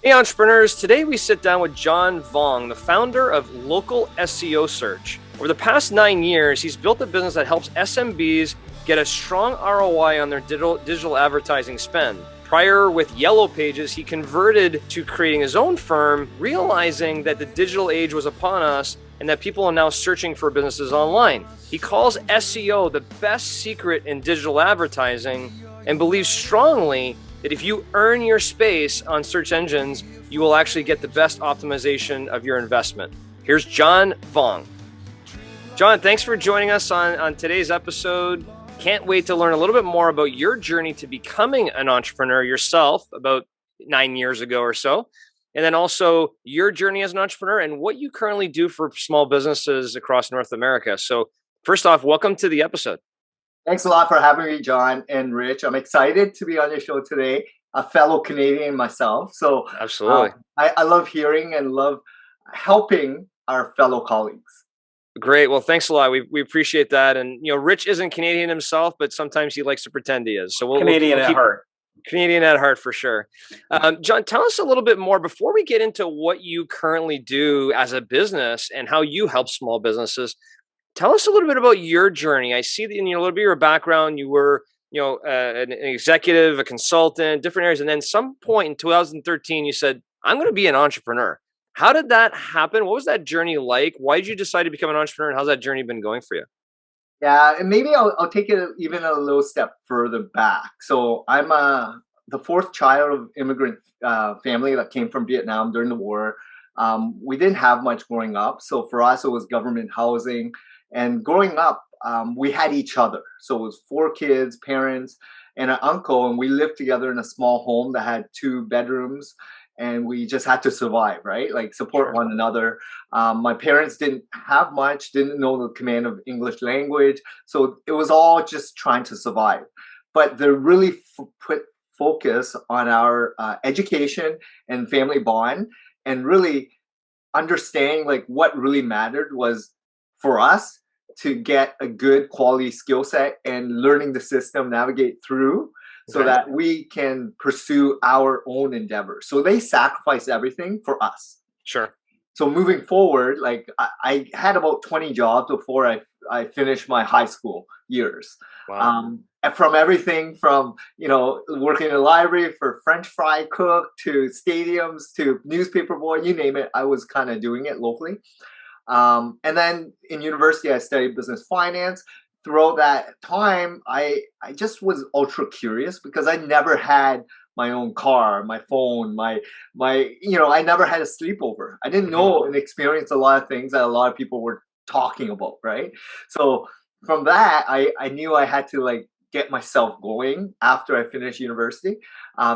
Hey entrepreneurs, today we sit down with John Vuong, the founder of Local SEO Search. Over the past 9 years, he's built a business that helps SMBs get a strong ROI on their digital advertising spend. Prior with Yellow Pages, he converted to creating his own firm, realizing that the digital age was upon us and that people are now searching for businesses online. He calls SEO the best secret in digital advertising and believes strongly that if you earn your space on search engines, you will actually get the best optimization of your investment. Here's John Vuong. John, thanks for joining us on today's episode. Can't wait to learn a little bit more about your journey to becoming an entrepreneur yourself about 9 years ago or so. And then also your journey as an entrepreneur and what you currently do for small businesses across North America. So first off, welcome to the episode. Thanks a lot for having me, John and Rich. I'm excited to be on your show today, a fellow Canadian myself. So Absolutely. I love hearing and love helping our fellow colleagues. Great. Well, thanks a lot. We appreciate that. And, Rich isn't Canadian himself, but sometimes he likes to pretend he is. So we'll Canadian at heart. Canadian at heart for sure. John, tell us a little bit more before we get into what you currently do as a business and how you help small businesses. Tell us a little bit about your journey. I see that in a little bit of your background, you were, an executive, a consultant, different areas. And then some point in 2013, you said, I'm going to be an entrepreneur. How did that happen? What was that journey like? Why did you decide to become an entrepreneur? And how's that journey been going for you? Yeah, and maybe I'll take it even a little step further back. So I'm the fourth child of immigrant family that came from Vietnam during the war. We didn't have much growing up. So for us, it was government housing. And growing up, we had each other. So it was 4 kids, parents, and an uncle. And we lived together in a small home that had 2 bedrooms. And we just had to survive, right? Like support one another. My parents didn't have much, didn't know the command of English language. So it was all just trying to survive. But they really put focus on our education and family bond, and really understanding like what really mattered was for us to get a good quality skill set and learning the system, navigate through so that we can pursue our own endeavors. So they sacrifice everything for us. Sure. So moving forward, like I had about 20 jobs before I finished my high school years. Wow. And from everything from, working in a library for French fry cook to stadiums to newspaper boy, you name it, I was kind of doing it locally. And then in university, I studied business finance. Throughout that time, I just was ultra curious because I never had my own car, my phone, my I never had a sleepover. I didn't know and experience a lot of things that a lot of people were talking about, right? So from that, I knew I had to like get myself going after I finished university.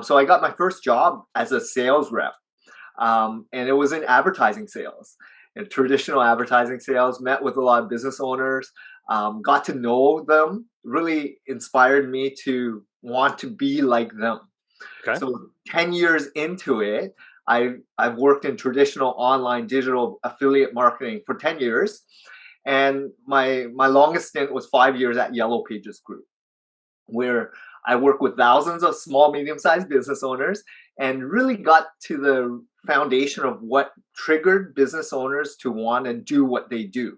So I got my first job as a sales rep, and it was in advertising sales. And traditional advertising sales, met with a lot of business owners, got to know them, really inspired me to want to be like them. Okay. So 10 years into it, I've worked in traditional online digital affiliate marketing for 10 years. And my longest stint was 5 years at Yellow Pages Group, where I work with thousands of small, medium-sized business owners and really got to the foundation of what triggered business owners to want to do what they do,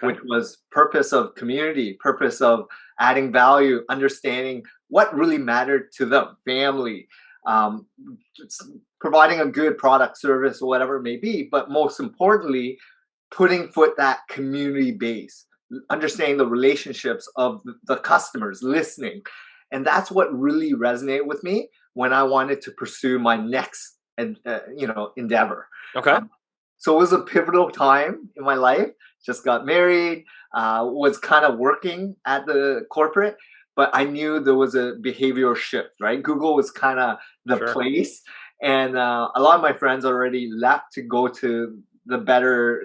which was purpose of community, purpose of adding value, understanding what really mattered to them, family, providing a good product, service, or whatever it may be. But most importantly, putting foot that community base, understanding the relationships of the customers, listening. And that's what really resonated with me when I wanted to pursue my next endeavor. Okay. So it was a pivotal time in my life. Just got married, was kind of working at the corporate, but I knew there was a behavioral shift, right? Google was kind of the place. And a lot of my friends already left to go to the better,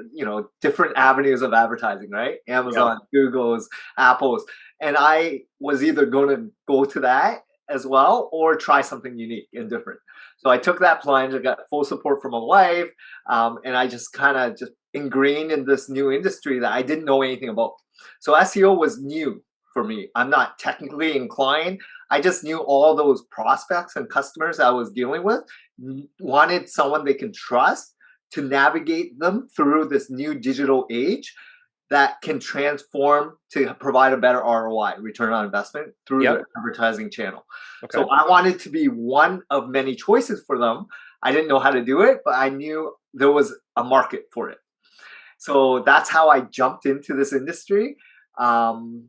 different avenues of advertising, right? Amazon, Google's, Apple's. And I was either going to go to that as well or try something unique and different. So I took that plunge. I got full support from my wife. And I just kind of just ingrained in this new industry that I didn't know anything about. So SEO was new for me. I'm not technically inclined. I just knew all those prospects and customers I was dealing with wanted someone they can trust to navigate them through this new digital age that can transform to provide a better ROI, return on investment, through Yep. the advertising channel. Okay. So I wanted to be one of many choices for them. I didn't know how to do it, but I knew there was a market for it. So that's how I jumped into this industry.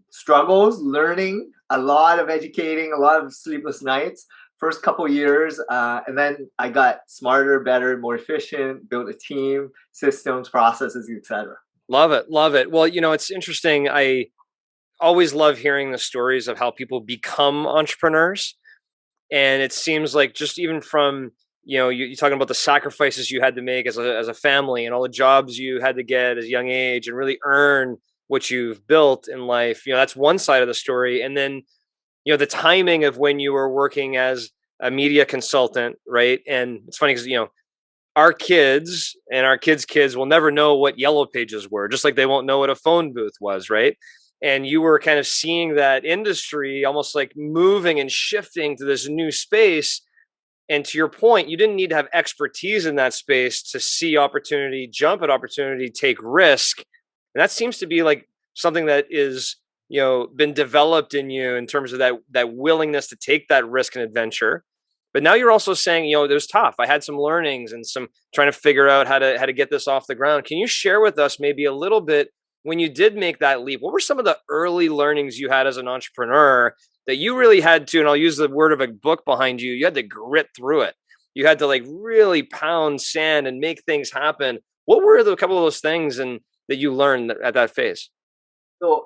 Struggles, learning, a lot of educating, a lot of sleepless nights. First couple years, and then I got smarter, better, more efficient, built a team, systems, processes, etc. Love it. Love it. Well, it's interesting. I always love hearing the stories of how people become entrepreneurs. And it seems like just even from, you're talking about the sacrifices you had to make as a family and all the jobs you had to get at a young age and really earn what you've built in life. That's one side of the story. And then, the timing of when you were working as a media consultant, right? And it's funny because, our kids and our kids' will never know what yellow pages were, just like they won't know what a phone booth was, right? And you were kind of seeing that industry almost like moving and shifting to this new space. And to your point, you didn't need to have expertise in that space to see opportunity, jump at opportunity, take risk. And that seems to be like something that is, been developed in you in terms of that willingness to take that risk and adventure. But now you're also saying, it was tough. I had some learnings and some trying to figure out how to get this off the ground. Can you share with us maybe a little bit when you did make that leap? What were some of the early learnings you had as an entrepreneur that you really had to, and I'll use the word of a book behind you, you had to grit through it. You had to like really pound sand and make things happen. What were the couple of those things and that you learned at that phase? So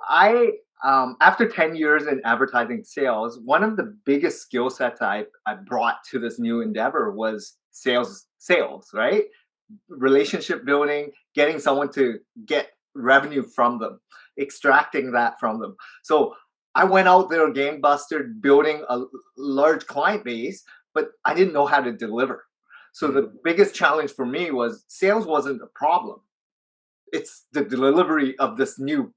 after 10 years in advertising sales, one of the biggest skill sets I brought to this new endeavor was sales, right? Relationship building, getting someone to get revenue from them, extracting that from them. So I went out there gangbuster building a large client base, but I didn't know how to deliver. So the biggest challenge for me was sales wasn't a problem. It's the delivery of this new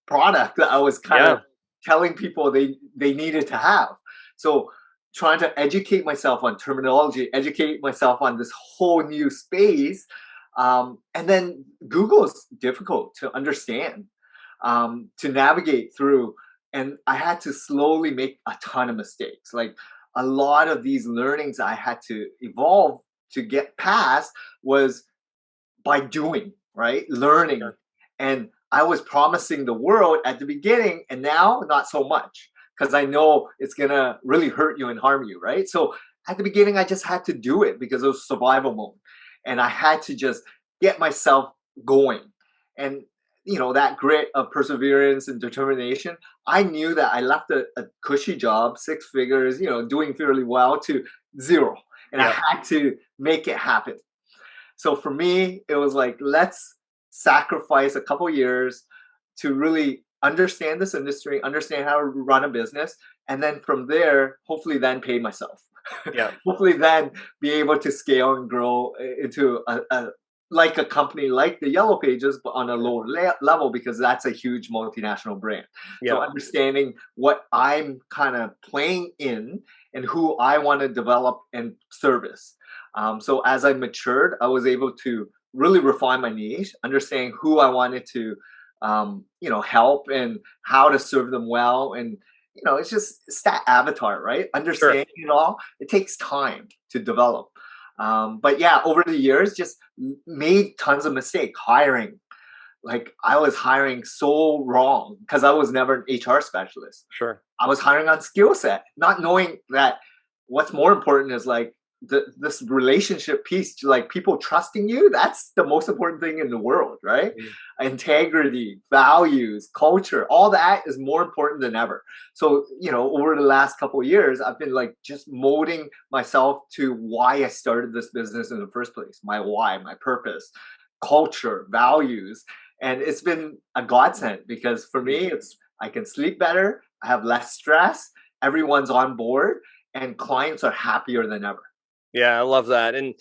product that I was kind of telling people they needed to have. So trying to educate myself on terminology, educate myself on this whole new space. And then Google is difficult to understand, to navigate through. And I had to slowly make a ton of mistakes. Like a lot of these learnings I had to evolve to get past was by doing, right? Learning. Sure. And I was promising the world at the beginning, and now not so much because I know it's going to really hurt you and harm you, right? So at the beginning, I just had to do it because it was survival mode. And I had to just get myself going. And, that grit of perseverance and determination, I knew that I left a cushy job, 6 figures, doing fairly well, to zero. And I had to make it happen. So for me, it was like, let's sacrifice a couple years to really understand this industry, understand how to run a business, and then from there, hopefully then pay myself. Yeah. Hopefully then be able to scale and grow into like a company like the Yellow Pages, but on a lower level, because that's a huge multinational brand. Yeah. So understanding what I'm kind of playing in and who I want to develop and service. So as I matured, I was able to really refine my niche, understand who I wanted to, help and how to serve them well. And, it's that avatar, right? Understanding it all. It takes time to develop. But yeah, over the years, just made tons of mistakes hiring. Like I was hiring so wrong because I was never an HR specialist. Sure. I was hiring on skill set, not knowing that what's more important is like this relationship piece, like people trusting you. That's the most important thing in the world, right? Integrity, values, culture, all that is more important than ever. So, over the last couple of years, I've been like just molding myself to why I started this business in the first place, my why, my purpose, culture, values. And it's been a godsend because for me, I can sleep better. I have less stress. Everyone's on board and clients are happier than ever. Yeah, I love that. And,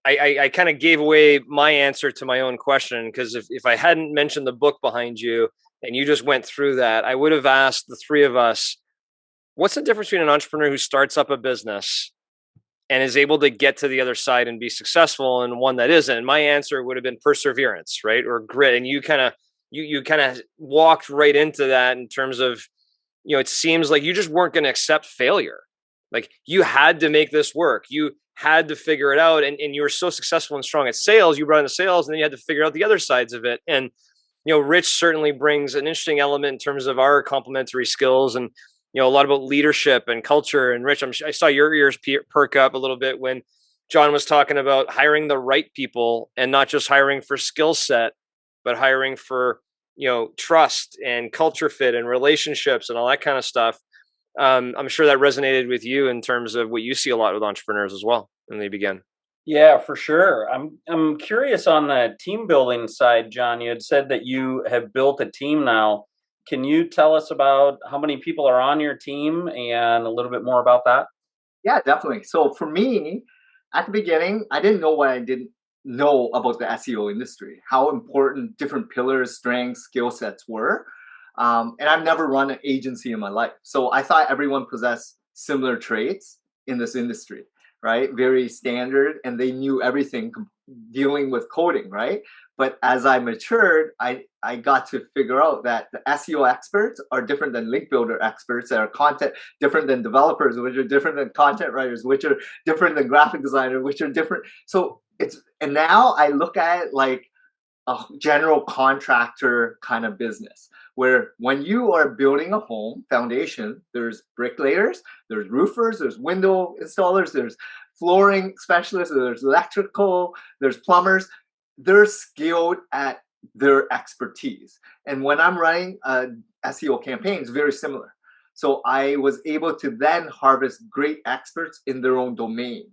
I kind of gave away my answer to my own question because if I hadn't mentioned the book behind you and you just went through that, I would have asked the three of us, What's the difference between an entrepreneur who starts up a business and is able to get to the other side and be successful, and one that isn't? And my answer would have been perseverance, right? Or grit. And you kind of walked right into that in terms of, it seems like you just weren't going to accept failure. Like, you had to make this work. You had to figure it out. And you were so successful and strong at sales, you brought into sales, and then you had to figure out the other sides of it. And, Rich certainly brings an interesting element in terms of our complementary skills, and, a lot about leadership and culture. And Rich, I saw your ears perk up a little bit when John was talking about hiring the right people, and not just hiring for skill set, but hiring for, trust and culture fit and relationships and all that kind of stuff. I'm sure that resonated with you in terms of what you see a lot with entrepreneurs as well when they begin. Yeah, for sure. I'm curious on the team building side, John. You had said that you have built a team now. Can you tell us about how many people are on your team and a little bit more about that? Yeah, definitely. So for me, at the beginning, I didn't know what I didn't know about the SEO industry, how important different pillars, strengths, skill sets were. And I've never run an agency in my life. So I thought everyone possessed similar traits in this industry, right? Very standard, and they knew everything dealing with coding, right? But as I matured, I got to figure out that the SEO experts are different than link builder experts, that are content different than developers, which are different than content writers, which are different than graphic designers, which are different. So and now I look at it like a general contractor kind of business, where when you are building a home foundation, there's bricklayers, there's roofers, there's window installers, there's flooring specialists, there's electrical, there's plumbers. They're skilled at their expertise. And when I'm running a SEO campaign, it's very similar. So I was able to then harvest great experts in their own domain.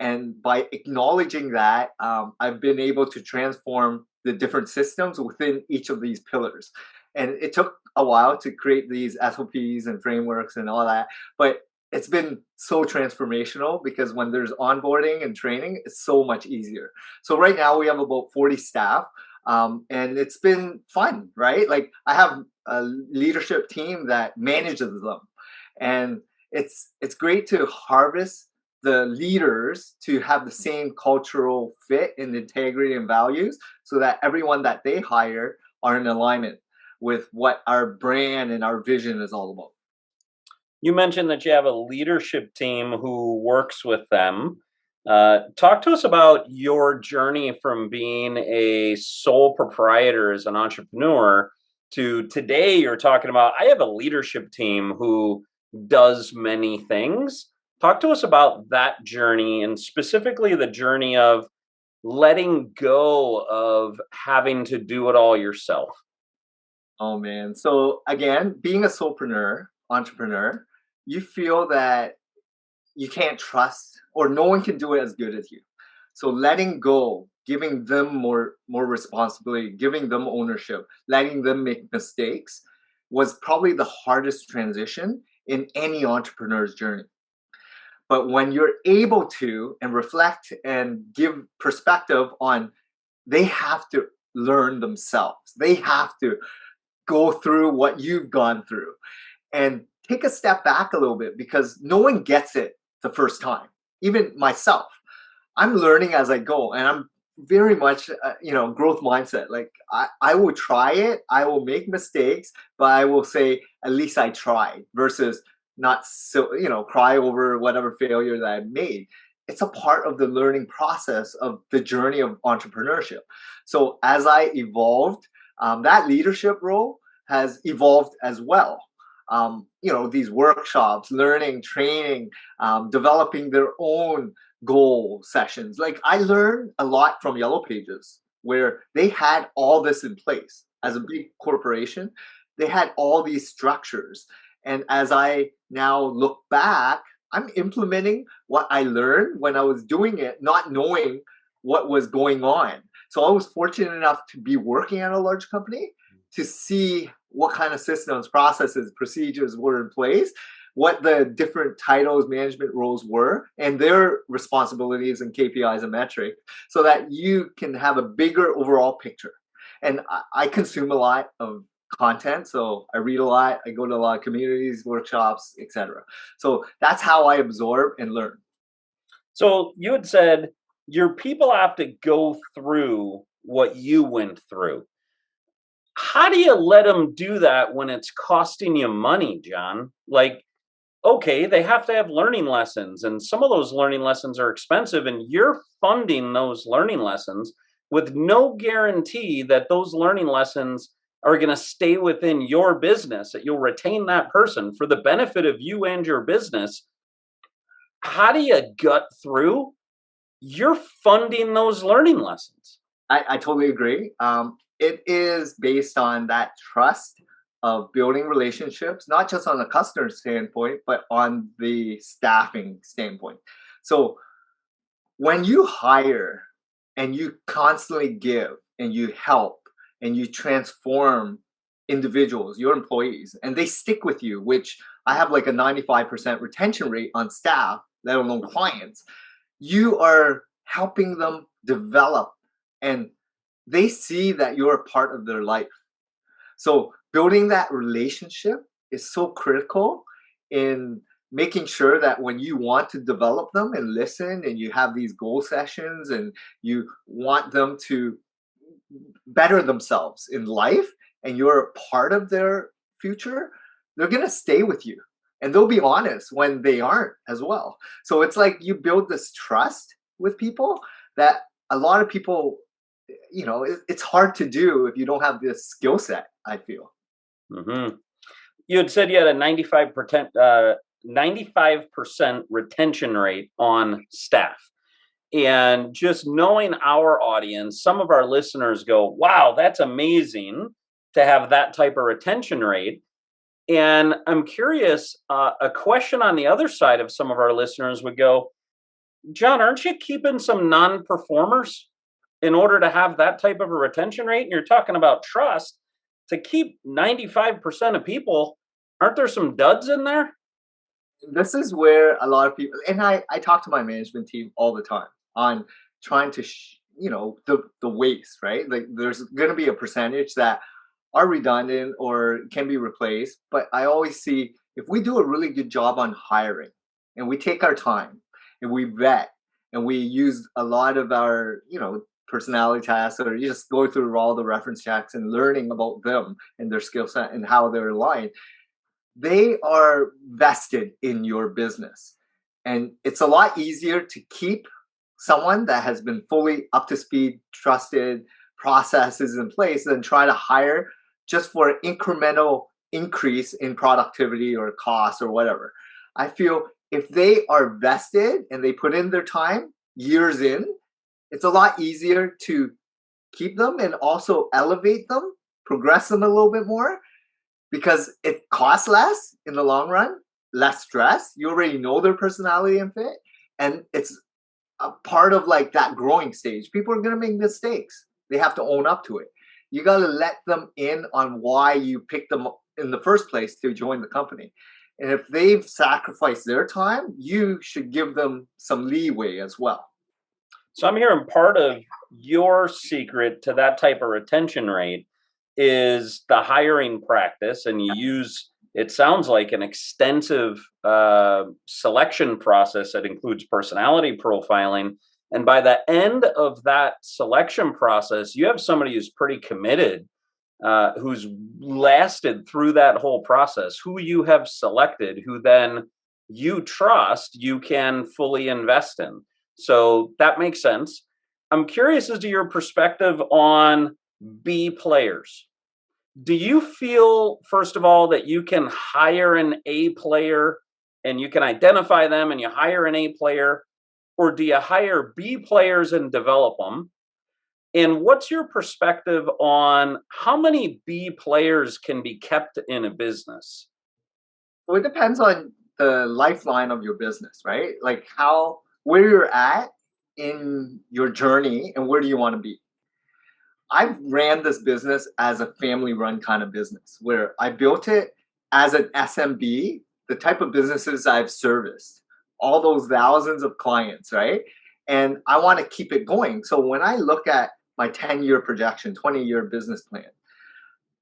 And by acknowledging that, I've been able to transform the different systems within each of these pillars. And it took a while to create these SOPs and frameworks and all that, but it's been so transformational, because when there's onboarding and training, it's so much easier. So right now we have about 40 staff, and it's been fun, right? Like, I have a leadership team that manages them, and it's great to harvest the leaders to have the same cultural fit and integrity and values, so that everyone that they hire are in alignment with what our brand and our vision is all about. You mentioned that you have a leadership team who works with them. Talk to us about your journey from being a sole proprietor as an entrepreneur to today. You're talking about, I have a leadership team who does many things. Talk to us about that journey, and specifically the journey of letting go of having to do it all yourself. Oh man. So again, being a solopreneur, entrepreneur, you feel that you can't trust, or no one can do it as good as you. So letting go, giving them more responsibility, giving them ownership, letting them make mistakes was probably the hardest transition in any entrepreneur's journey. But when you're able to and reflect and give perspective on, they have to learn themselves. They have to go through what you've gone through, and take a step back a little bit, because no one gets it the first time. Even myself, I'm learning as I go, and I'm very much, growth mindset. Like, I will try it, I will make mistakes, but I will say, at least I tried, versus not so, cry over whatever failure that I made. It's a part of the learning process of the journey of entrepreneurship. So as I evolved, that leadership role has evolved as well. These workshops, learning, training, developing their own goal sessions. Like, I learned a lot from Yellow Pages, where they had all this in place. As a big corporation, they had all these structures. And as I now look back, I'm implementing what I learned when I was doing it, not knowing what was going on. So I was fortunate enough to be working at a large company to see what kind of systems, processes, procedures were in place, what the different titles, management roles were, and their responsibilities and KPIs and metrics, so that you can have a bigger overall picture. And I consume a lot of content. So I read a lot. I go to a lot of communities, workshops, etc. So that's how I absorb and learn. So you had said your people have to go through what you went through. How do you let them do that when it's costing you money, John? Like, okay, they have to have learning lessons, and some of those learning lessons are expensive, and you're funding those learning lessons with no guarantee that those learning lessons are going to stay within your business, that you'll retain that person for the benefit of you and your business. How do you gut through? You're funding those learning lessons. I totally agree. It is based on that trust of building relationships, not just on the customer standpoint, but on the staffing standpoint. So when you hire and you constantly give and you help and you transform individuals, your employees, and they stick with you, which I have like a 95% retention rate on staff, let alone clients, you are helping them develop and they see that you're a part of their life. So building that relationship is so critical in making sure that when you want to develop them and listen and you have these goal sessions and you want them to better themselves in life and you're a part of their future, they're going to stay with you and they'll be honest when they aren't as well. So it's like you build this trust with people that a lot of people, it's hard to do if you don't have this skill set, I feel. Mm-hmm. You had said you had a 95% retention rate on staff. And just knowing our audience, some of our listeners go, wow, that's amazing to have that type of retention rate. And I'm curious, a question on the other side of some of our listeners would go, John, aren't you keeping some non-performers in order to have that type of a retention rate? And you're talking about trust. To keep 95% of people, aren't there some duds in there? This is where a lot of people, and I talk to my management team all the time on trying to, the waste, right? Like there's going to be a percentage that are redundant or can be replaced. But I always see if we do a really good job on hiring and we take our time and we vet and we use a lot of our, personality tests or you just go through all the reference checks and learning about them and their skill set and how they're aligned, they are vested in your business. And it's a lot easier to keep someone that has been fully up to speed, trusted, processes in place than try to hire just for an incremental increase in productivity or cost or whatever. I feel if they are vested and they put in their time years in, it's a lot easier to keep them and also elevate them, progress them a little bit more because it costs less in the long run, less stress. You already know their personality and fit. And it's a part of like that growing stage. People are going to make mistakes. They have to own up to it. You got to let them in on why you picked them in the first place to join the company. And if they've sacrificed their time, you should give them some leeway as well. So I'm hearing part of your secret to that type of retention rate is the hiring practice, and you use, it sounds like, an extensive selection process that includes personality profiling. And by the end of that selection process, you have somebody who's pretty committed, who's lasted through that whole process, who you have selected, who then you trust you can fully invest in. So that makes sense. I'm curious as to your perspective on B players. Do you feel, first of all, that you can hire an A player and you can identify them and you hire an A player, or do you hire B players and develop them? And what's your perspective on how many B players can be kept in a business? Well, it depends on the lifeline of your business, right? Like where you're at in your journey and where do you want to be. I've ran this business as a family run kind of business where I built it as an SMB, the type of businesses I've serviced, all those thousands of clients, right? And I want to keep it going. So when I look at my 10-year projection, 20-year business plan,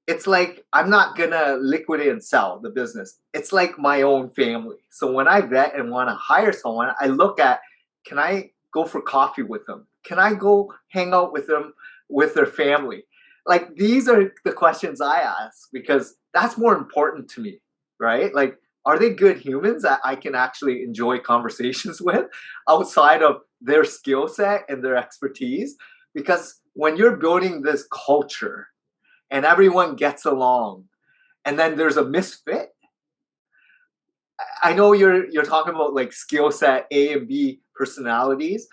it's like I'm not gonna liquidate and sell the business. It's like my own family. So when I vet and want to hire someone, I look at, can I go for coffee with them? Can I go hang out with them with their family? Like these are the questions I ask because that's more important to me, right? Like, are they good humans that I can actually enjoy conversations with outside of their skill set and their expertise? Because when you're building this culture and everyone gets along and then there's a misfit, I know you're talking about like skill set A and B personalities.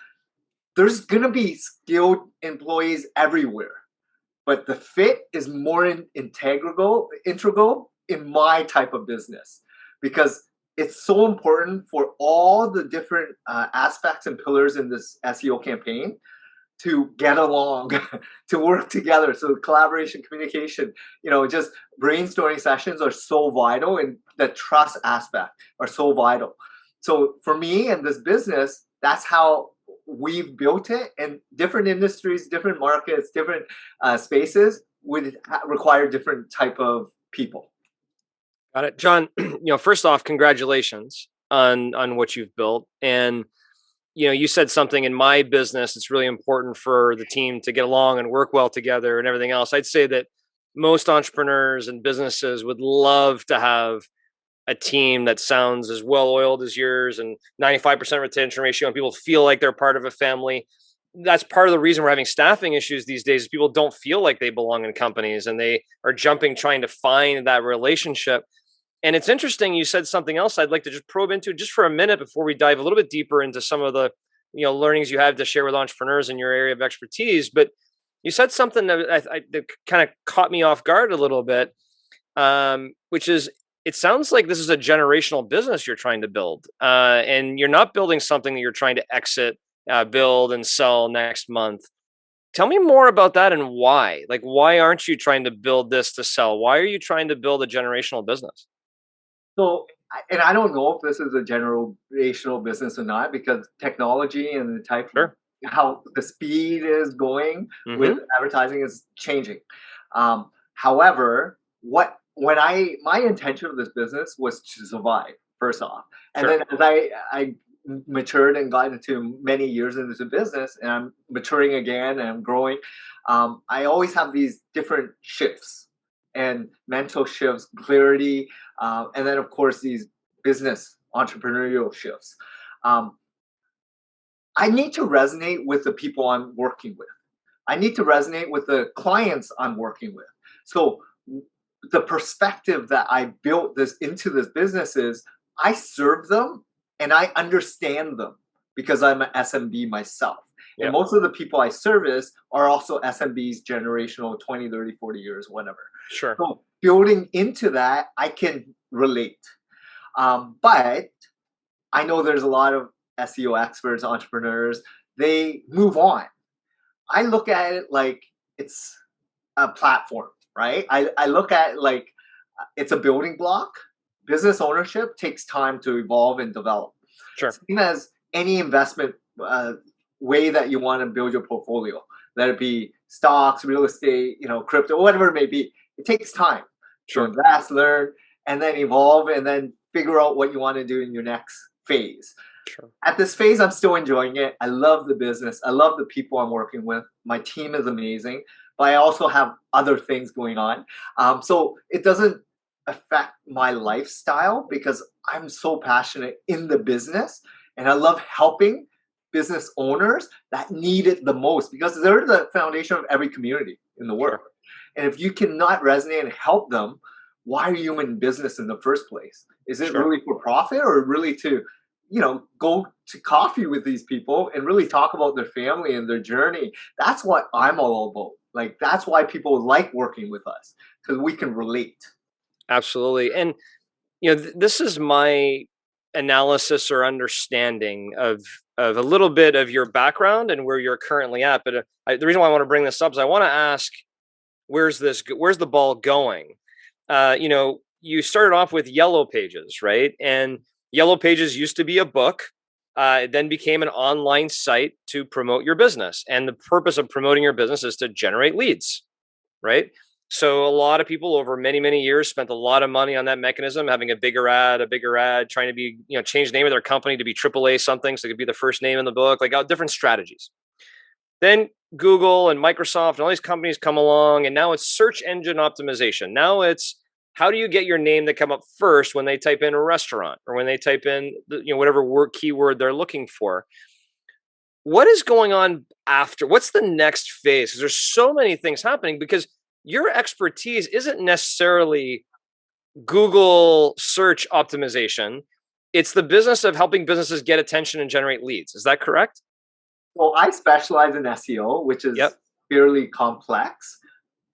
There's gonna be skilled employees everywhere, but the fit is more integral in my type of business because it's so important for all the different aspects and pillars in this SEO campaign to get along, to work together. So collaboration, communication, just brainstorming sessions are so vital, and the trust aspect are so vital. So for me and this business, that's how we've built it. And different industries, different markets, different spaces would require different type of people. Got it. John, first off, congratulations on what you've built. And you said something in my business, it's really important for the team to get along and work well together and everything else. I'd say that most entrepreneurs and businesses would love to have a team that sounds as well oiled as yours and 95% retention ratio, and people feel like they're part of a family. That's part of the reason we're having staffing issues these days is people don't feel like they belong in companies and they are jumping, trying to find that relationship. And it's interesting, you said something else I'd like to just probe into just for a minute before we dive a little bit deeper into some of the learnings you have to share with entrepreneurs in your area of expertise. But you said something that kind of caught me off guard a little bit, which is, it sounds like this is a generational business you're trying to build, and you're not building something that you're trying to exit, build and sell next month. Tell me more about that and why. Like, why aren't you trying to build this to sell? Why are you trying to build a generational business? So, and I don't know if this is a generational business or not because technology and the type Sure. of how the speed is going with advertising is changing. However, my intention of this business was to survive first off, and Sure. then as I matured and got into many years into the business, and I'm maturing again and I'm growing. I always have these different shifts and mental shifts, clarity, and then of course these business entrepreneurial shifts. I need to resonate with the people I'm working with. I need to resonate with the clients I'm working with. So the perspective that I built this into this business is I serve them and I understand them because I'm an SMB myself. Yep. And most of the people I service are also SMBs, generational, 20, 30, 40 years, whatever. Sure. So building into that, I can relate. But I know there's a lot of SEO experts, entrepreneurs, they move on. I look at it like it's a platform, right? I look at it like it's a building block. Business ownership takes time to evolve and develop. Sure. Same as any investment way that you want to build your portfolio, let it be stocks, real estate, crypto, whatever it may be. It takes time to invest, learn, and then evolve, and then figure out what you want to do in your next phase. Sure. At this phase, I'm still enjoying it. I love the business. I love the people I'm working with. My team is amazing, but I also have other things going on. So it doesn't affect my lifestyle because I'm so passionate in the business, and I love helping business owners that need it the most because they're the foundation of every community in the world. Sure. And if you cannot resonate and help them, why are you in business in the first place? Is it really for profit or really to, go to coffee with these people and really talk about their family and their journey? That's what I'm all about. Like, that's why people like working with us because we can relate. Absolutely. And, this is my analysis or understanding of a little bit of your background and where you're currently at. But the reason why I want to bring this up is I want to ask, where's the ball going? You started off with Yellow Pages, right? And Yellow Pages used to be a book. It then became an online site to promote your business. And the purpose of promoting your business is to generate leads, right? So a lot of people over many, many years spent a lot of money on that mechanism, having a bigger ad, trying to be, change the name of their company to be AAA something. So it could be the first name in the book, like different strategies. Then Google and Microsoft and all these companies come along, and now it's search engine optimization. Now it's how do you get your name to come up first when they type in a restaurant or when they type in whatever keyword they're looking for. What is going on after? What's the next phase? Because there's so many things happening, because your expertise isn't necessarily Google search optimization. It's the business of helping businesses get attention and generate leads. Is that correct? Well, I specialize in SEO, which is fairly complex.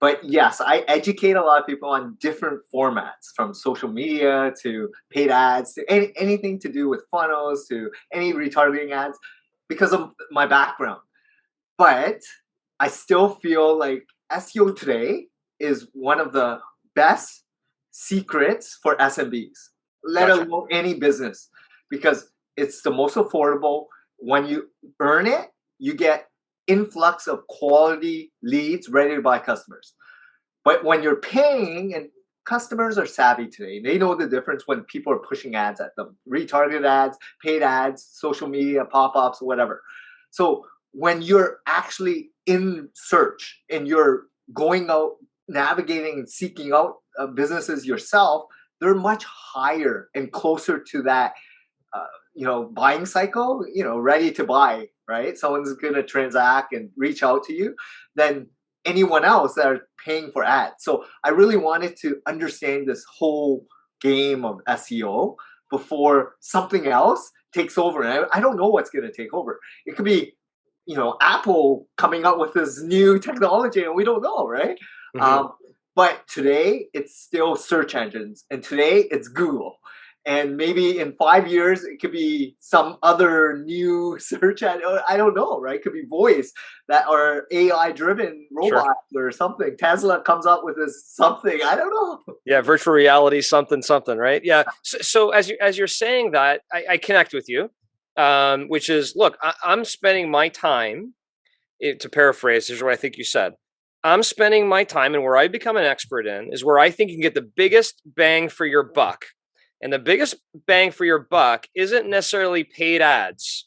But yes, I educate a lot of people on different formats, from social media to paid ads to anything to do with funnels to any retargeting ads, because of my background. But I still feel like SEO today is one of the best secrets for SMBs, let alone any business, because it's the most affordable. When you earn it, you get influx of quality leads ready to buy customers. But when you're paying, and customers are savvy today, they know the difference when people are pushing ads at them, retargeted ads, paid ads, social media, pop-ups, whatever. So when you're actually in search and you're going out, navigating and seeking out businesses yourself, they're much higher and closer to that buying cycle, ready to buy, right? Someone's going to transact and reach out to you than anyone else that are paying for ads. So I really wanted to understand this whole game of SEO before something else takes over. And I don't know what's going to take over. It could be, Apple coming up with this new technology and we don't know, right? Mm-hmm. But today it's still search engines, and today it's Google. And maybe in 5 years, it could be some other new search ad. I don't know, right? It could be voice that are AI-driven robots or something. Tesla comes up with this something. I don't know. Yeah, virtual reality, something, right? Yeah. So as you're saying that, I connect with you, which is, look, I'm spending my time, to paraphrase, here's what I think you said. I'm spending my time, and where I become an expert in is where I think you can get the biggest bang for your buck. And the biggest bang for your buck isn't necessarily paid ads.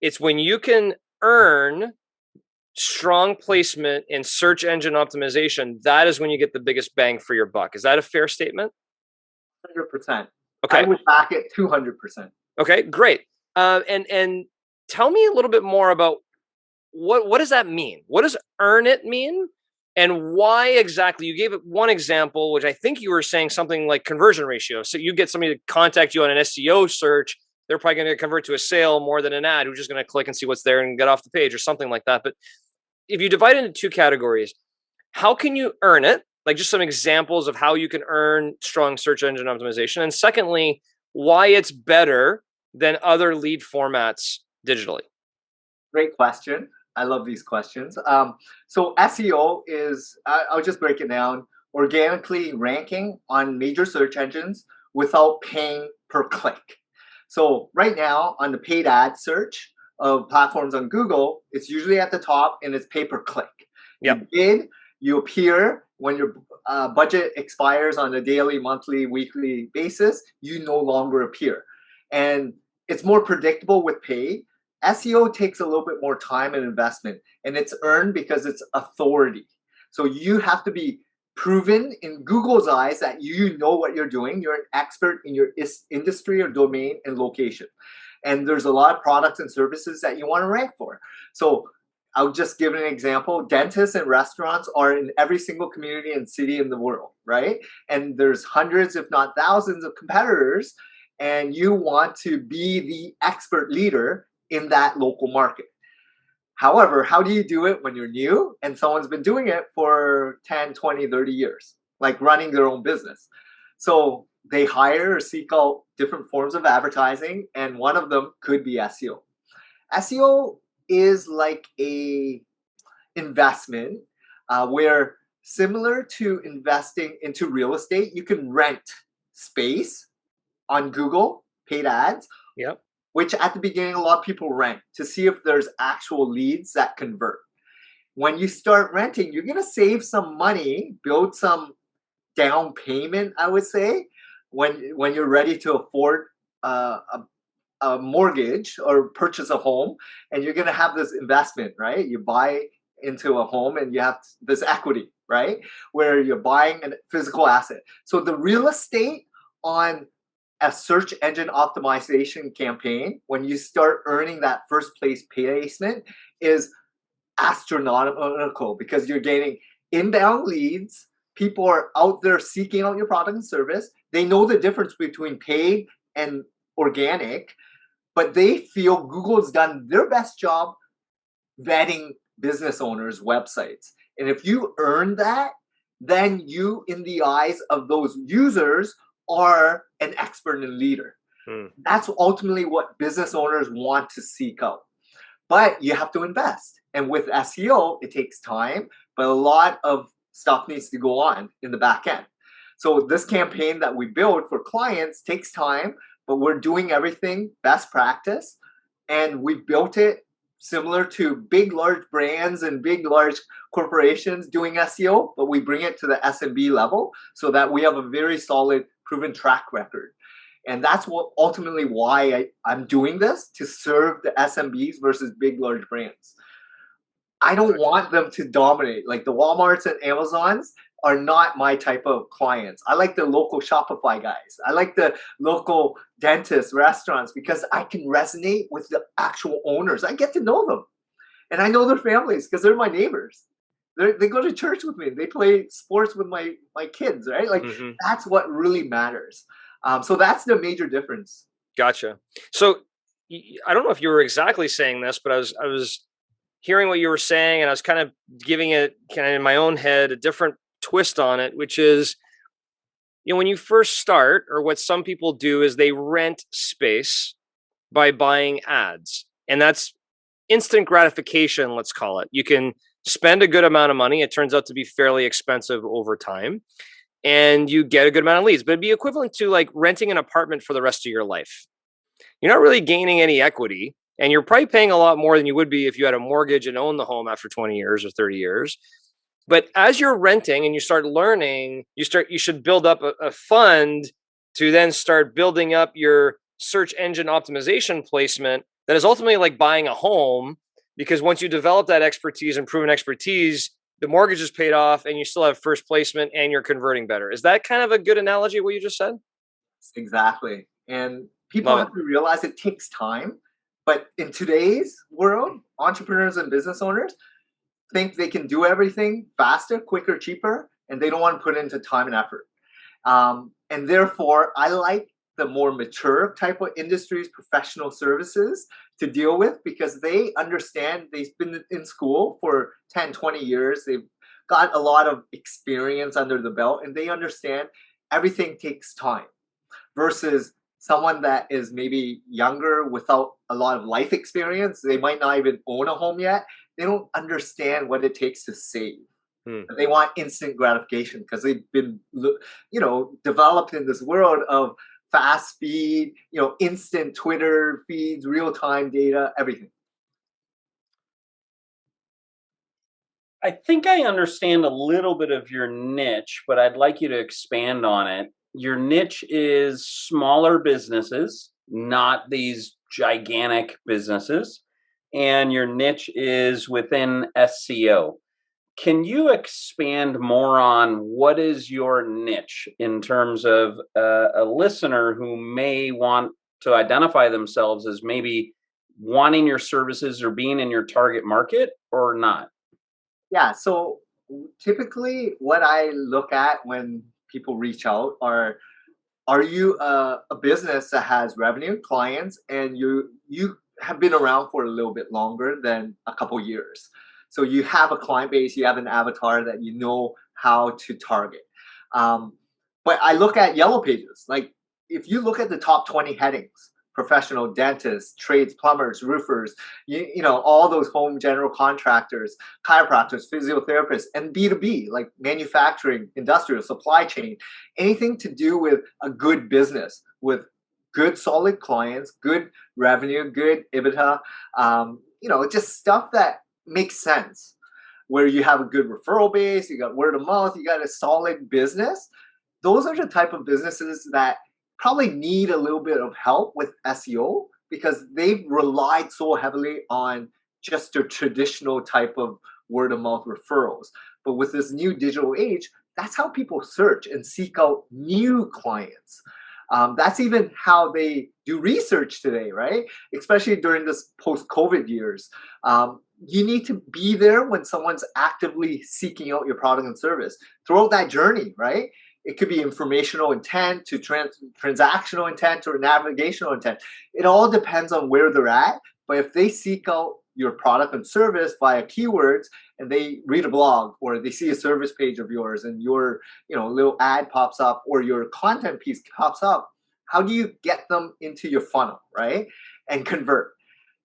It's when you can earn strong placement in search engine optimization. That is when you get the biggest bang for your buck. Is that a fair statement? 100%. Okay. I would back it 200%. Okay, great. And tell me a little bit more about what does that mean? What does earn it mean? And why exactly? You gave it one example, which I think you were saying something like conversion ratio. So you get somebody to contact you on an SEO search, they're probably going to convert to a sale more than an ad who's just going to click and see what's there and get off the page or something like that. But if you divide it into two categories, how can you earn it? Like just some examples of how you can earn strong search engine optimization. And secondly, why it's better than other lead formats digitally. Great question. I love these questions. So SEO is, I'll just break it down, organically ranking on major search engines without paying per click. So right now on the paid ad search of platforms on Google, it's usually at the top and it's pay per click. Yep. You appear when your budget expires on a daily, monthly, weekly basis, you no longer appear. And it's more predictable with pay. SEO takes a little bit more time and investment, and it's earned because it's authority. So you have to be proven in Google's eyes that you know what you're doing. You're an expert in your industry or domain and location. And there's a lot of products and services that you want to rank for. So I'll just give an example. Dentists and restaurants are in every single community and city in the world, right? And there's hundreds, if not thousands, of competitors, and you want to be the expert leader in that local market. However, how do you do it when you're new and someone's been doing it for 10, 20, 30 years, like running their own business? So they hire or seek out different forms of advertising, and one of them could be SEO. SEO is like a investment where, similar to investing into real estate, you can rent space on Google, paid ads. Yep. Which at the beginning, a lot of people rent to see if there's actual leads that convert. when you start renting, you're going to save some money, build some down payment, I would say, when you're ready to afford a mortgage or purchase a home, and you're going to have this investment, right? You buy into a home and you have this equity, right? Where you're buying a physical asset. So the real estate on a search engine optimization campaign, when you start earning that first place placement, is astronomical because you're getting inbound leads. People are out there seeking out your product and service. They know the difference between paid and organic, but they feel Google's done their best job vetting business owners' websites. And if you earn that, then you, in the eyes of those users, are an expert and leader. That's ultimately what business owners want to seek out. But you have to invest. And with SEO, it takes time, but a lot of stuff needs to go on in the back end. So this campaign that we build for clients takes time, but we're doing everything best practice. And we built it similar to big, large brands and big, large corporations doing SEO, but we bring it to the SMB level so that we have a very solid, proven track record. And that's what ultimately why I'm doing this, to serve the SMBs versus big, large brands. I don't want them to dominate. Like the Walmarts and Amazons are not my type of clients. I like the local Shopify guys. I like the local dentists, restaurants, because I can resonate with the actual owners. I get to know them. And I know their families because they're my neighbors. They go to church with me. They play sports with my kids, right? Like that's what really matters. So that's the major difference. Gotcha. So I don't know if you were exactly saying this, but I was hearing what you were saying, and I was kind of giving it kind of in my own head a different twist on it, which is, when you first start, or what some people do is they rent space by buying ads, and that's instant gratification, let's call it. You can spend a good amount of money. It turns out to be fairly expensive over time, and you get a good amount of leads, but it'd be equivalent to like renting an apartment for the rest of your life. You're not really gaining any equity, and you're probably paying a lot more than you would be if you had a mortgage and owned the home after 20 years or 30 years. But as you're renting and you start learning, you should build up a fund to then start building up your search engine optimization placement that is ultimately like buying a home, because once you develop that expertise and proven expertise, the mortgage is paid off and you still have first placement and you're converting better. Is that kind of a good analogy of what you just said? Exactly. And people have to realize it takes time. But in today's world, entrepreneurs and business owners think they can do everything faster, quicker, cheaper, and they don't want to put into time and effort. And therefore, I like the more mature type of industries, professional services to deal with, because they understand, they've been in school for 10, 20 years. They've got a lot of experience under the belt, and they understand everything takes time versus someone that is maybe younger without a lot of life experience. They might not even own a home yet. They don't understand what it takes to save. They want instant gratification because they've been, developed in this world of fast speed, instant Twitter feeds, real-time data, everything. I think I understand a little bit of your niche, but I'd like you to expand on it. Your niche is smaller businesses, not these gigantic businesses. And your niche is within SEO. Can you expand more on what is your niche in terms of a listener who may want to identify themselves as maybe wanting your services or being in your target market or not? Yeah, so typically what I look at when people reach out are you a business that has revenue, clients, and you have been around for a little bit longer than a couple years. So you have a client base, you have an avatar that you know how to target. But I look at yellow pages. Like if you look at the top 20 headings, professional dentists, trades, plumbers, roofers, all those home general contractors, chiropractors, physiotherapists, and B2B, like manufacturing, industrial, supply chain, anything to do with a good business with good solid clients, good revenue, good EBITDA, just stuff that makes sense. where you have a good referral base, you got word of mouth, you got a solid business. Those are the type of businesses that probably need a little bit of help with SEO because they've relied so heavily on just their traditional type of word of mouth referrals. But with this new digital age, that's how people search and seek out new clients. That's even how they do research today, right? Especially during this post-COVID years. You need to be there when someone's actively seeking out your product and service throughout that journey, right? It could be informational intent to transactional intent or navigational intent. It all depends on where they're at. But if they seek out your product and service via keywords and they read a blog or they see a service page of yours and your little ad pops up or your content piece pops up, how do you get them into your funnel, right? And convert.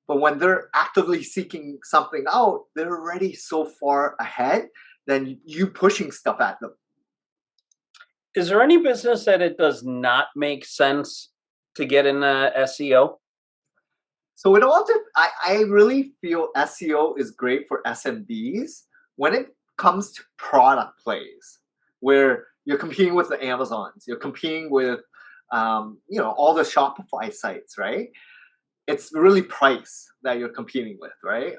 But when they're actively seeking something out, they're already so far ahead than you pushing stuff at them. Is there any business that it does not make sense to get in SEO? So I really feel SEO is great for SMBs when it comes to product plays, where you're competing with the Amazons, you're competing with all the Shopify sites, right? It's really price that you're competing with, right?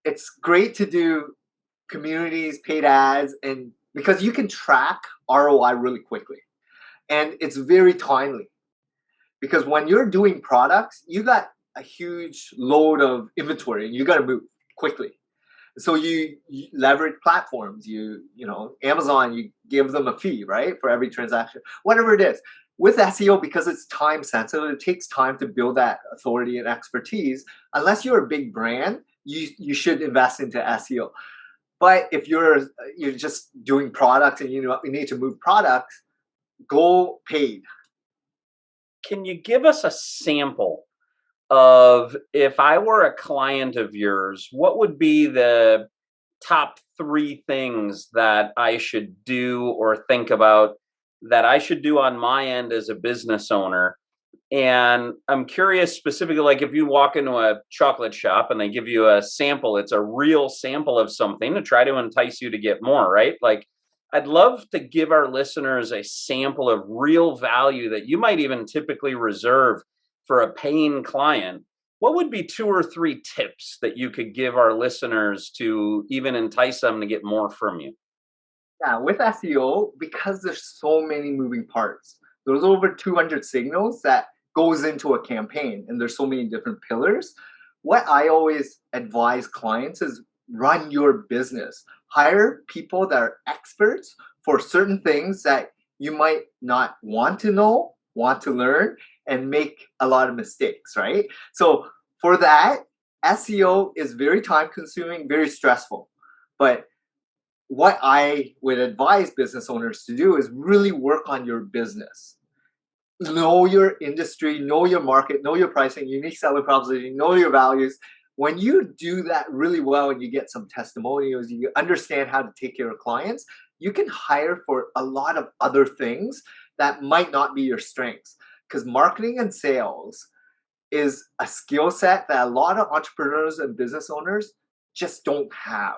It's great to do communities, paid ads, and because you can track ROI really quickly, and it's very timely. Because when you're doing products, you got a huge load of inventory and you got to move quickly. So you leverage platforms, Amazon, you give them a fee, right? For every transaction, whatever it is. With SEO, because it's time sensitive, it takes time to build that authority and expertise. Unless you're a big brand, you should invest into SEO. But if you're just doing products and you need to move products, go paid. Can you give us a sample of, if I were a client of yours, what would be the top 3 things that I should do or think about that I should do on my end as a business owner? And I'm curious specifically, like if you walk into a chocolate shop and they give you a sample, it's a real sample of something to try to entice you to get more, right? Like, I'd love to give our listeners a sample of real value that you might even typically reserve for a paying client. What would be 2 or 3 tips that you could give our listeners to even entice them to get more from you? Yeah, with SEO, because there's so many moving parts, there's over 200 signals that goes into a campaign, and there's so many different pillars. What I always advise clients is run your business. Hire people that are experts for certain things that you might not want to know, want to learn, and make a lot of mistakes, right? So for that, SEO is very time consuming, very stressful. But what I would advise business owners to do is really work on your business. Know your industry, know your market, know your pricing, unique selling proposition, know your values. When you do that really well and you get some testimonials, you understand how to take care of clients, you can hire for a lot of other things that might not be your strengths. Because marketing and sales is a skill set that a lot of entrepreneurs and business owners just don't have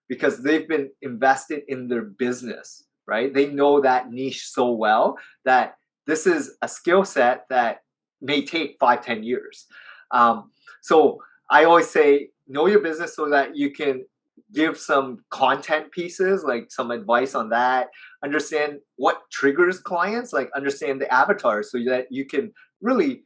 because they've been invested in their business, right? They know that niche so well that this is a skill set that may take 5-10 years. So I always say, know your business so that you can give some content pieces, like some advice on that. Understand what triggers clients, like understand the avatars so that you can really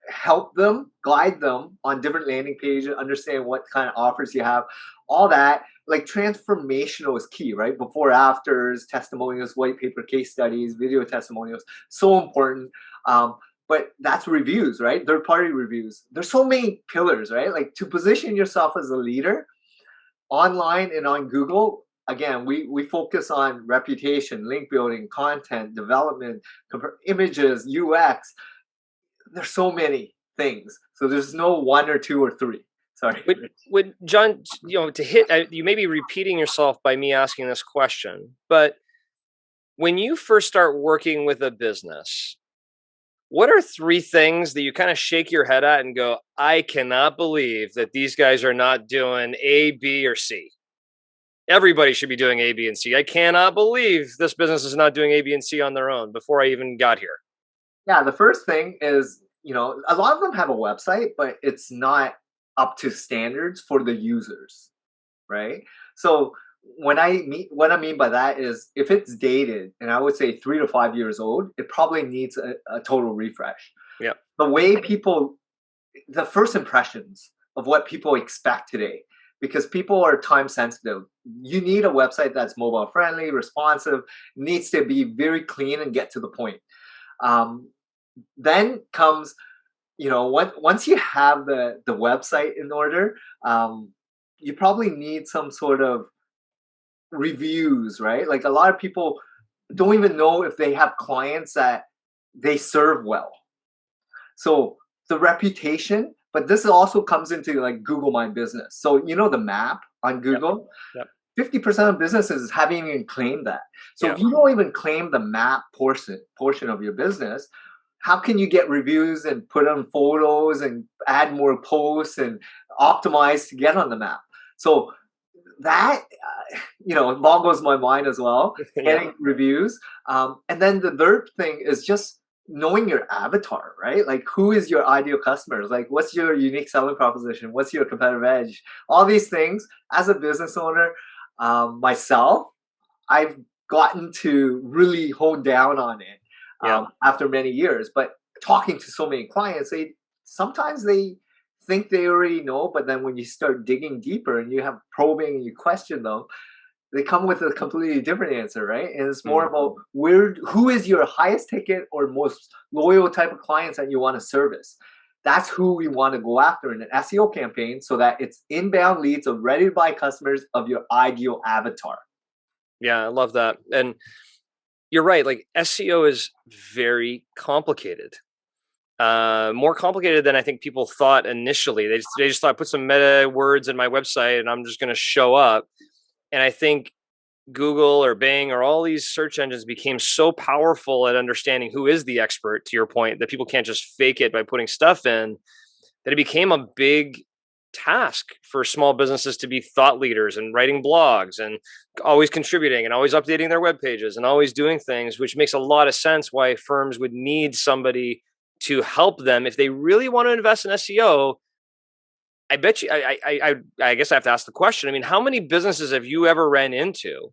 help them, guide them on different landing pages, understand what kind of offers you have, all that. Like transformational is key, right? Before, afters, testimonials, white paper case studies, video testimonials, so important. But that's reviews, right? Third party reviews. There's so many pillars, right? Like to position yourself as a leader online and on Google. Again, we focus on reputation, link building, content, development, images, UX. There's so many things. So there's no 1 or 2 or 3. Sorry. Would John, to hit, you may be repeating yourself by me asking this question, but when you first start working with a business, What are three things that you kind of shake your head at and go, I cannot believe that these guys are not doing A, B, or C? Everybody should be doing A, B, and C. I cannot believe this business is not doing A, B, and C on their own before I even got here. Yeah, the first thing is, a lot of them have a website, but it's not up to standards for the users, right? So what I mean by that is if it's dated, and I would say 3 to 5 years old, it probably needs a total refresh. Yeah. The way the first impressions of what people expect today, because people are time sensitive. You need a website that's mobile friendly, responsive, needs to be very clean and get to the point. Then comes, once you have the website in order, you probably need some sort of reviews, right? Like a lot of people don't even know if they have clients that they serve well. So the reputation, but this also comes into like Google My Business. So the map on Google, Yep. 50% of businesses haven't even claimed that. So if you don't even claim the map portion of your business, how can you get reviews and put on photos and add more posts and optimize to get on the map? So that, it boggles my mind as well, getting reviews. And then the third thing is just knowing your avatar, right? Like, who is your ideal customers? Like, what's your unique selling proposition? What's your competitive edge? All these things, as a business owner, myself, I've gotten to really hone down on it after many years. But talking to so many clients, sometimes they think they already know, but then when you start digging deeper and you have probing and you question them, they come with a completely different answer, right? And it's more about who is your highest ticket or most loyal type of clients that you want to service. That's who we want to go after in an SEO campaign, so that it's inbound leads of ready to buy customers of your ideal avatar. Yeah, I love that. And you're right. Like, SEO is very complicated. More complicated than I think people thought initially. They just thought, put some meta words in my website and I'm just going to show up. And I think Google or Bing or all these search engines became so powerful at understanding who is the expert, to your point, that people can't just fake it by putting stuff in, that it became a big task for small businesses to be thought leaders and writing blogs and always contributing and always updating their web pages and always doing things, which makes a lot of sense why firms would need somebody to help them if they really want to invest in SEO. I bet you, I guess I have to ask the question. I mean, how many businesses have you ever ran into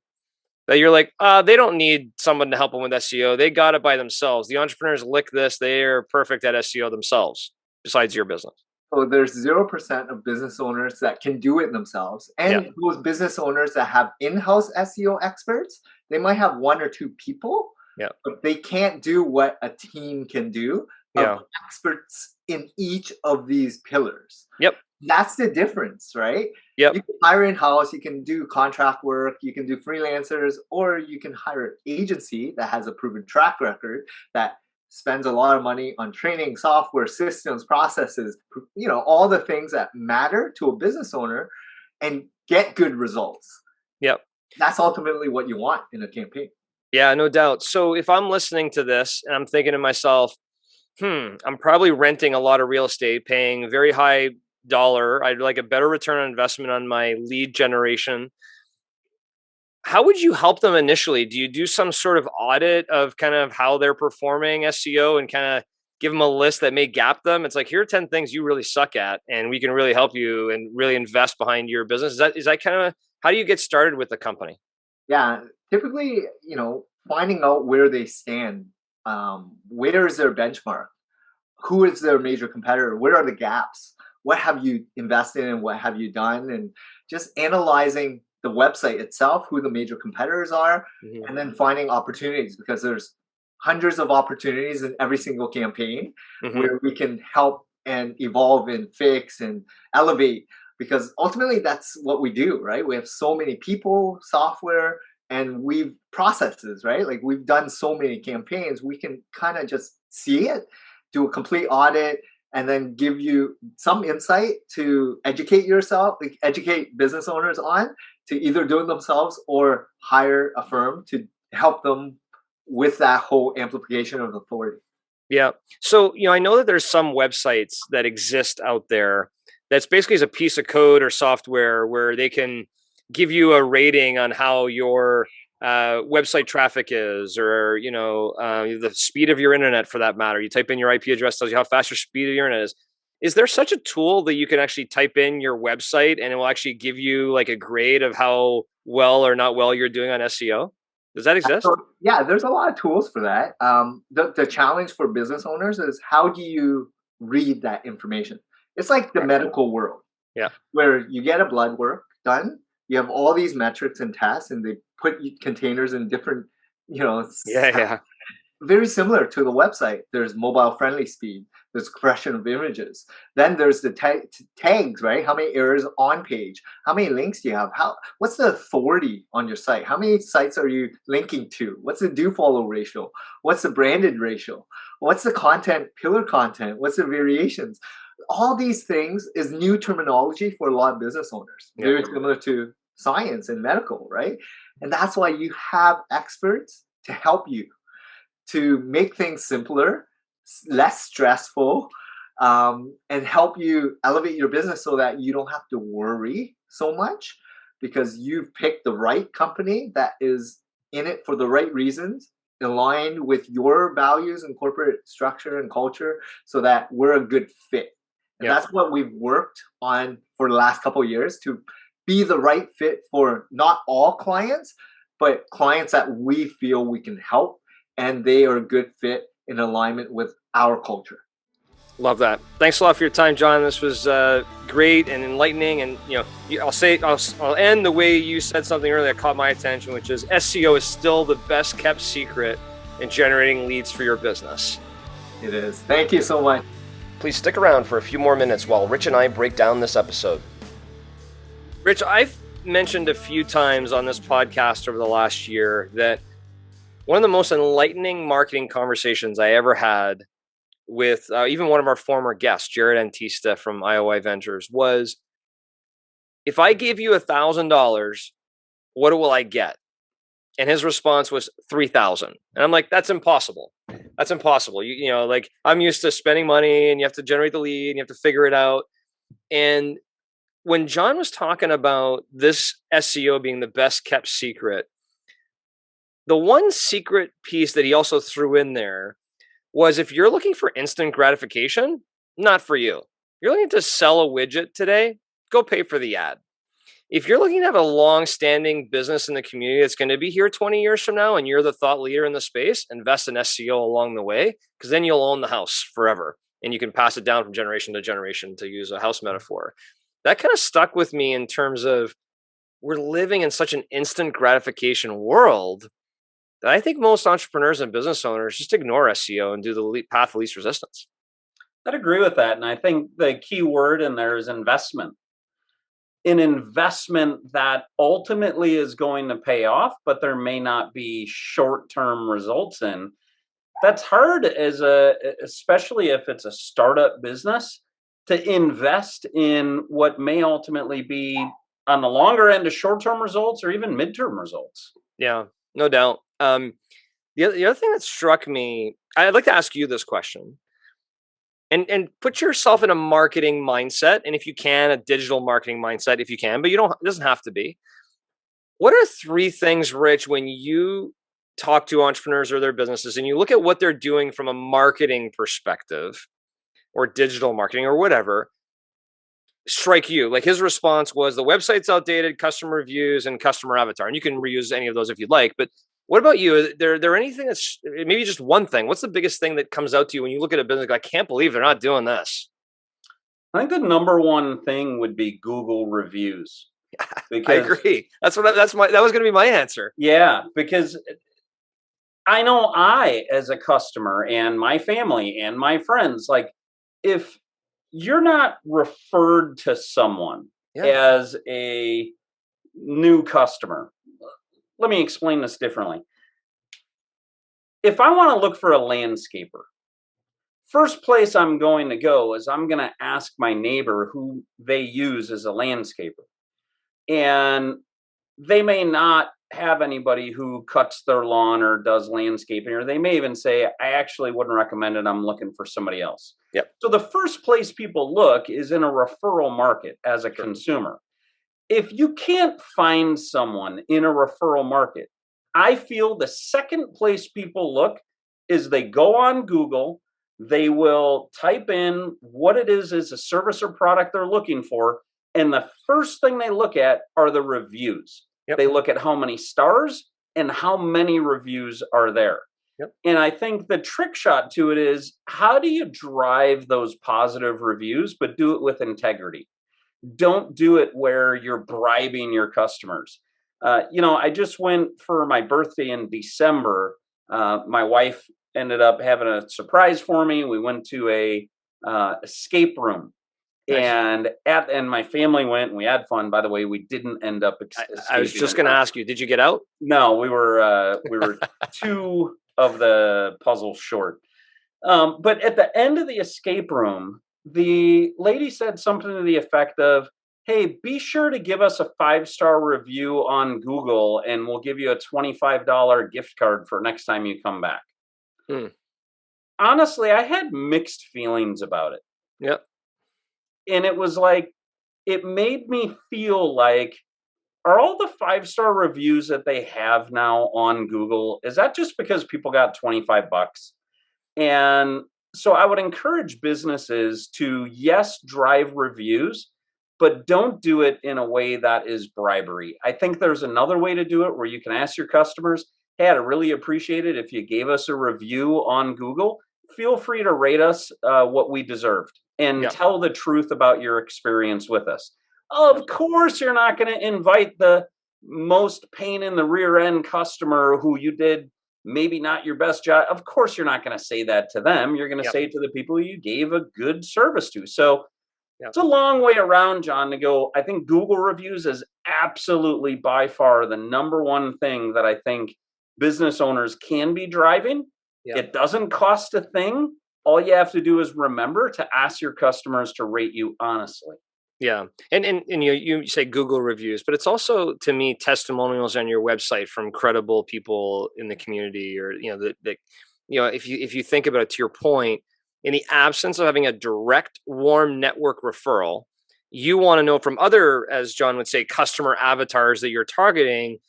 that you're like, they don't need someone to help them with SEO. They got it by themselves. The entrepreneurs lick this. They're perfect at SEO themselves, besides your business. So there's 0% of business owners that can do it themselves. And those business owners that have in-house SEO experts, they might have one or two people, but they can't do what a team can do of experts in each of these pillars. That's the difference, right? You can hire in-house, you can do contract work, you can do freelancers, or you can hire an agency that has a proven track record that spends a lot of money on training, software, systems, processes, all the things that matter to a business owner, and get good results. That's ultimately what you want in a campaign. Yeah, no doubt. So if I'm listening to this and I'm thinking to myself, I'm probably renting a lot of real estate, paying very high dollar. I'd like a better return on investment on my lead generation. How would you help them initially? Do you do some sort of audit of kind of how they're performing SEO and kind of give them a list that may gap them? It's like, here are 10 things you really suck at, and we can really help you and really invest behind your business. Is that kind of, how do you get started with the company? Yeah, typically, finding out where they stand. Where is their benchmark? Who is their major competitor? Where are the gaps? What have you invested in? What have you done? And just analyzing the website itself, who the major competitors are, and then finding opportunities, because there's hundreds of opportunities in every single campaign where we can help and evolve and fix and elevate, because ultimately that's what we do, right? We have so many people, software, and we've processes, right? Like, we've done so many campaigns, we can kind of just see it, do a complete audit, and then give you some insight to educate yourself, like educate business owners on to either do it themselves or hire a firm to help them with that whole amplification of authority. Yeah. So, I know that there's some websites that exist out there that's basically is a piece of code or software where they can give you a rating on how your website traffic is, or, the speed of your internet for that matter. You type in your IP address, tells you how fast your speed of your internet is. Is there such a tool that you can actually type in your website and it will actually give you like a grade of how well or not well you're doing on SEO? Does that exist? So yeah, there's a lot of tools for that. The challenge for business owners is how do you read that information? It's like the medical world, Yeah. where you get a blood work done, you have all these metrics and tests, and they put containers in different, Yeah. very similar to the website. There's mobile friendly speed, there's compression of images, then there's the tags, right? How many errors on page, how many links do you have, what's the authority on your site, how many sites are you linking to, what's the do follow ratio, what's the branded ratio, what's the content, pillar content, what's the variations. All these things is new terminology for a lot of business owners, very similar to science and medical, right? And that's why you have experts to help you to make things simpler, less stressful, and help you elevate your business so that you don't have to worry so much, because you've picked the right company that is in it for the right reasons, aligned with your values and corporate structure and culture, so that we're a good fit. And that's what we've worked on for the last couple of years, to be the right fit for not all clients, but clients that we feel we can help and they are a good fit in alignment with our culture. Love that. Thanks a lot for your time, John. This was great and enlightening. And I'll end the way you said something earlier that caught my attention, which is SEO is still the best kept secret in generating leads for your business. It is. Thank you so much. Please stick around for a few more minutes while Rich and I break down this episode. Rich, I've mentioned a few times on this podcast over the last year that one of the most enlightening marketing conversations I ever had with even one of our former guests, Jared Antista from IOI Ventures, was, if I give you $1,000, what will I get? And his response was 3,000. And I'm like, that's impossible. That's impossible. Like, I'm used to spending money and you have to generate the lead and you have to figure it out. And when John was talking about this SEO being the best kept secret, the one secret piece that he also threw in there was, if you're looking for instant gratification, not for you. You're looking to sell a widget today, go pay for the ad. If you're looking to have a long-standing business in the community that's going to be here 20 years from now and you're the thought leader in the space, invest in SEO along the way, because then you'll own the house forever and you can pass it down from generation to generation, to use a house metaphor. That kind of stuck with me in terms of, we're living in such an instant gratification world that I think most entrepreneurs and business owners just ignore SEO and do the path of least resistance. I'd agree with that. And I think the key word in there is investment. An investment that ultimately is going to pay off, but there may not be short-term results in. That's hard especially if it's a startup business, to invest in what may ultimately be on the longer end of short-term results or even midterm results. Yeah, no doubt. The other thing that struck me, I'd like to ask you this question, and put yourself in a marketing mindset, and if you can, a digital marketing mindset, if you can, but it doesn't have to be. What are 3 things, Rich, when you talk to entrepreneurs or their businesses and you look at what they're doing from a marketing perspective or digital marketing or whatever, strike you? Like, his response was, the website's outdated, customer reviews, and customer avatar. And you can reuse any of those if you'd like, but what about you? Is there anything that's maybe just one thing? What's the biggest thing that comes out to you when you look at a business like, I can't believe they're not doing this? I think the number one thing would be Google reviews. I agree. That was going to be my answer. Yeah, because I know as a customer and my family and my friends, like, if you're not referred to someone as a new customer, let me explain this differently. If I want to look for a landscaper, first place I'm going to go is I'm going to ask my neighbor who they use as a landscaper. And they may not have anybody who cuts their lawn or does landscaping, or they may even say, I actually wouldn't recommend it. I'm looking for somebody else. Yep. So the first place people look is in a referral market as a Sure. consumer. If you can't find someone in a referral market, I feel the second place people look is they go on Google, they will type in what it is a service or product they're looking for, and the first thing they look at are the reviews. Yep. They look at how many stars and how many reviews are there. Yep. And I think the trick shot to it is, how do you drive those positive reviews, but do it with integrity? Don't do it where you're bribing your customers. I just went for my birthday in December. My wife ended up having a surprise for me. We went to a escape room. Nice. And my family went and we had fun. By the way, we didn't end up I was just going to ask you, did you get out? No, we were two of the puzzles short. But at the end of the escape room, the lady said something to the effect of, hey, be sure to give us a 5-star review on Google and we'll give you a $25 gift card for next time you come back. Honestly, I had mixed feelings about it. Yep. And it was like, it made me feel like, are all the 5-star reviews that they have now on Google, is that just because people got $25? And so I would encourage businesses to, yes, drive reviews, but don't do it in a way that is bribery. I think there's another way to do it where you can ask your customers, hey, I'd really appreciate it if you gave us a review on Google. Feel free to rate us what we deserved and tell the truth about your experience with us. Of course, you're not going to invite the most pain in the rear end customer who you did maybe not your best job. Of course, you're not going to say that to them. You're going to say it to the people you gave a good service to. So it's a long way around, John, to go. I think Google reviews is absolutely by far the number one thing that I think business owners can be driving. It doesn't cost a thing. All you have to do is remember to ask your customers to rate you honestly. Yeah. And you say Google reviews, but it's also, to me, testimonials on your website from credible people in the community, or, if you think about it, to your point, in the absence of having a direct warm network referral, you want to know from other, as John would say, customer avatars that you're targeting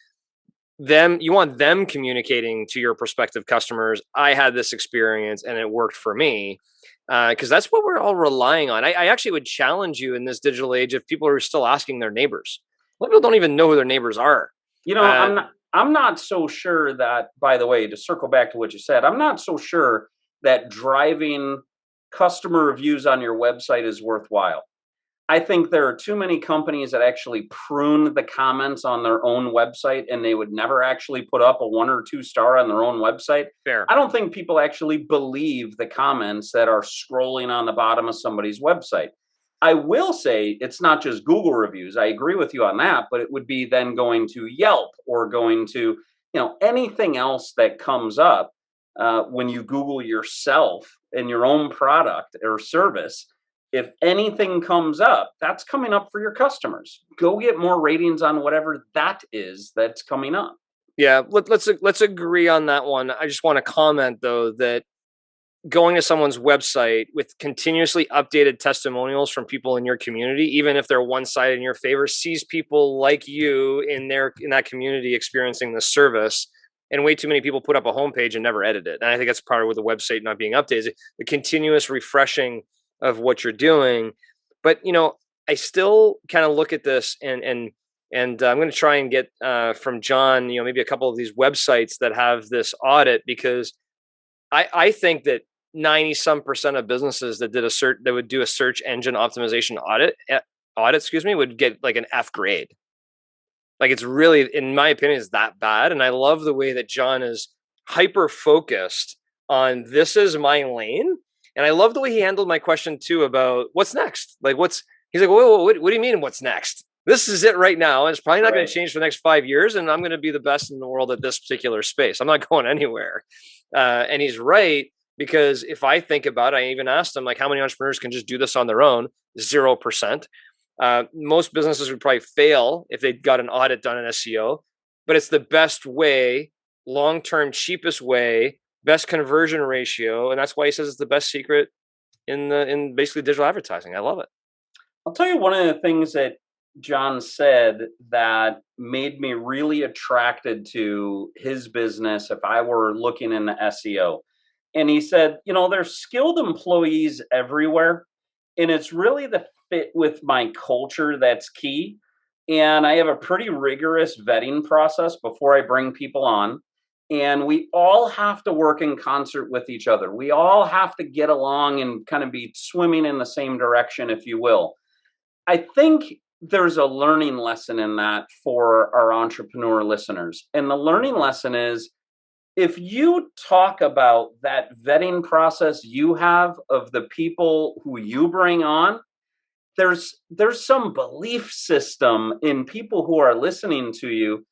them. You want them communicating to your prospective customers, I had this experience and it worked for me. Because that's what we're all relying on. I actually would challenge you in this digital age if people are still asking their neighbors. A lot of people don't even know who their neighbors are. I'm not so sure that, by the way, to circle back to what you said, I'm not so sure that driving customer reviews on your website is worthwhile. I think there are too many companies that actually prune the comments on their own website and they would never actually put up a 1 or 2 star on their own website. Fair. I don't think people actually believe the comments that are scrolling on the bottom of somebody's website. I will say it's not just Google reviews. I agree with you on that, but it would be then going to Yelp or going to, anything else that comes up when you Google yourself and your own product or service. If anything comes up, that's coming up for your customers. Go get more ratings on whatever that is that's coming up. Yeah, let's agree on that one. I just want to comment, though, that going to someone's website with continuously updated testimonials from people in your community, even if they're one-sided in your favor, sees people like you in that community experiencing the service. And way too many people put up a homepage and never edit it. And I think that's part of with the website not being updated, the continuous refreshing of what you're doing. But I still kind of look at this and I'm going to try and get from John, maybe a couple of these websites that have this audit, because I think that 90% of businesses that would do a search engine optimization audit, would get like an F grade. Like, it's really, in my opinion, is that bad. And I love the way that John is hyper focused on this is my lane. And I love the way he handled my question too about what's next. He's like, whoa, what do you mean what's next? This is it right now. And it's probably not going to change for the next 5 years. And I'm going to be the best in the world at this particular space. I'm not going anywhere. And he's right, because if I think about it, I even asked him, like, how many entrepreneurs can just do this on their own? 0%. Most businesses would probably fail if they got an audit done in SEO. but it's the best way, long-term, cheapest way, best conversion ratio. And that's why he says it's the best secret in basically digital advertising. I love it. I'll tell you one of the things that John said that made me really attracted to his business if I were looking into SEO. And he said, there's skilled employees everywhere, and it's really the fit with my culture that's key. And I have a pretty rigorous vetting process before I bring people on. And we all have to work in concert with each other. We all have to get along and kind of be swimming in the same direction, if you will. I think there's a learning lesson in that for our entrepreneur listeners. And the learning lesson is, if you talk about that vetting process you have of the people who you bring on, there's some belief system in people who are listening to you,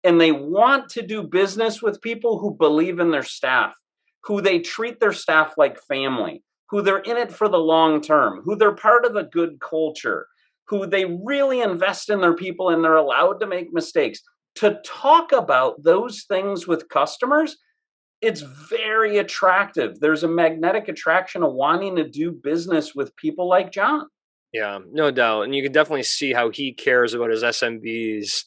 and they want to do business with people who believe in their staff, who they treat their staff like family, who they're in it for the long term, who they're part of a good culture, who they really invest in their people and they're allowed to make mistakes. To talk about those things with customers, it's very attractive. There's a magnetic attraction of wanting to do business with people like John. Yeah, no doubt. And you can definitely see how he cares about his SMBs,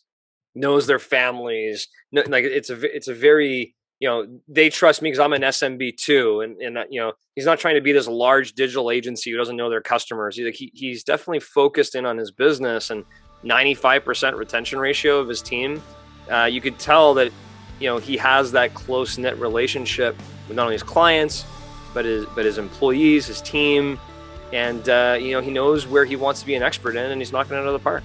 knows their families. Like it's a very, they trust me because I'm an SMB too. And he's not trying to be this large digital agency who doesn't know their customers. He's definitely focused in on his business, and 95% retention ratio of his team. You could tell that, he has that close knit relationship with not only his clients, but his employees, his team. And, he knows where he wants to be an expert in, and he's knocking it out of the park.